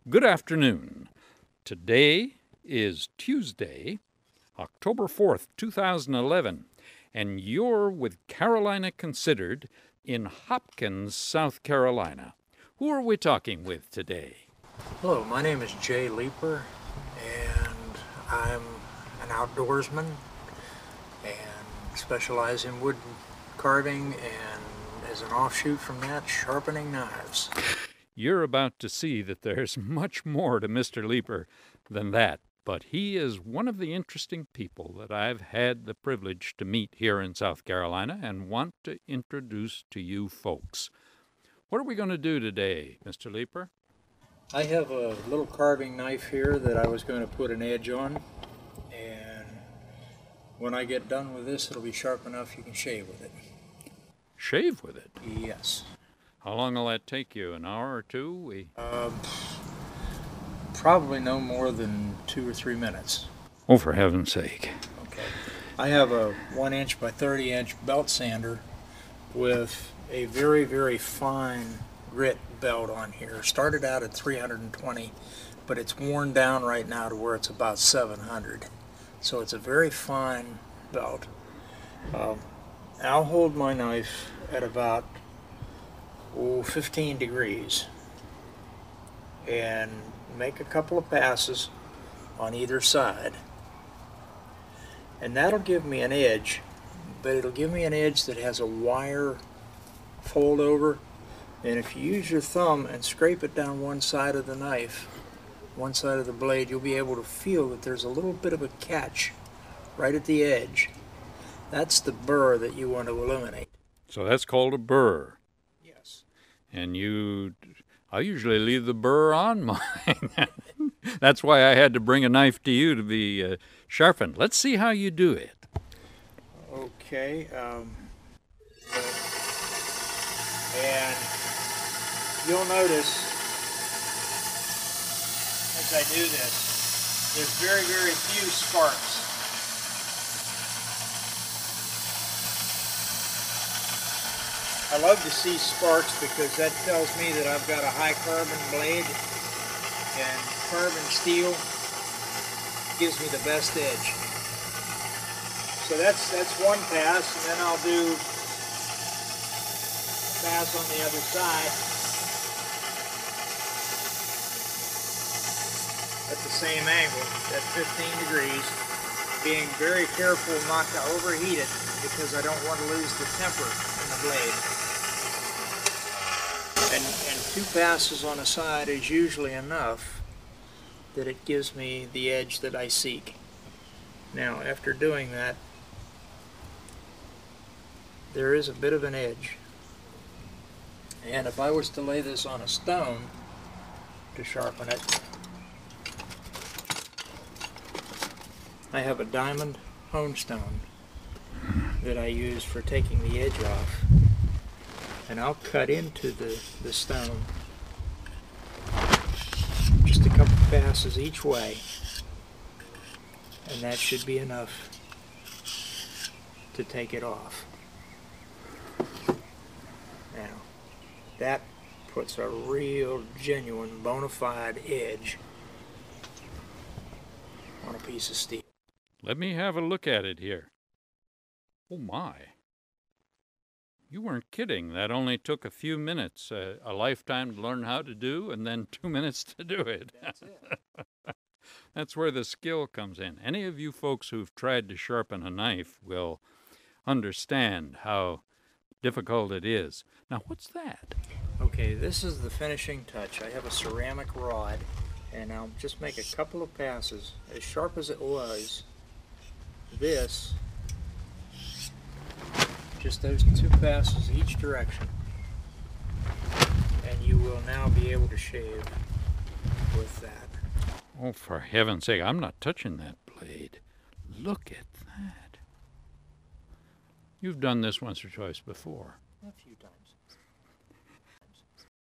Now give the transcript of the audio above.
Good afternoon. Today is Tuesday, October 4th, 2011, and you're with Carolina Considered in Hopkins, South Carolina. Who are we talking with today? Hello, my name is Jay Leeper, and I'm an outdoorsman and specialize in wood carving and, as an offshoot from that, sharpening knives. You're about to see that there's much more to Mr. Leeper than that, but he is one of the interesting people that I've had the privilege to meet here in South Carolina and want to introduce to you folks. What are we going to do today, Mr. Leeper? I have a little carving knife here that I was going to put an edge on, and when I get done with this, it'll be sharp enough you can shave with it. Shave with it? Yes. How long will that take you? An hour or two? Probably no more than 2 or 3 minutes. Oh, for heaven's sake. Okay. I have a 1 inch by 30 inch belt sander with a very, very fine grit belt on here. Started out at 320, but it's worn down right now to where it's about 700. So it's a very fine belt. I'll hold my knife at about 15 degrees and make a couple of passes on either side, and that'll give me an edge, but it'll give me an edge that has a wire fold over, and if you use your thumb and scrape it down one side of the knife, one side of the blade, you'll be able to feel that there's a little bit of a catch right at the edge. That's the burr that you want to eliminate. So that's called a burr. Yes. And I usually leave the burr on mine. That's why I had to bring a knife to you to be sharpened. Let's see how you do it. Okay. And you'll notice as I do this, there's very, very few sparks. I love to see sparks because that tells me that I've got a high carbon blade, and carbon steel gives me the best edge. So that's one pass, and then I'll do a pass on the other side at the same angle, at 15 degrees, being very careful not to overheat it because I don't want to lose the temper in the blade. And 2 passes on a side is usually enough that it gives me the edge that I seek. Now, after doing that, there is a bit of an edge. And if I was to lay this on a stone to sharpen it, I have a diamond hone stone that I use for taking the edge off. And I'll cut into the stone just a couple passes each way, and that should be enough to take it off. Now, that puts a real genuine bona fide edge on a piece of steel. Let me have a look at it here. Oh my. You weren't kidding. That only took a few minutes, a lifetime to learn how to do, and then 2 minutes to do it. That's it. That's where the skill comes in. Any of you folks who've tried to sharpen a knife will understand how difficult it is. Now, what's that? Okay, this is the finishing touch. I have a ceramic rod, and I'll just make a couple of passes. As sharp as it was, this, just those 2 passes each direction, and you will now be able to shave with that. Oh, for heaven's sake, I'm not touching that blade. Look at that. You've done this once or twice before. A few times.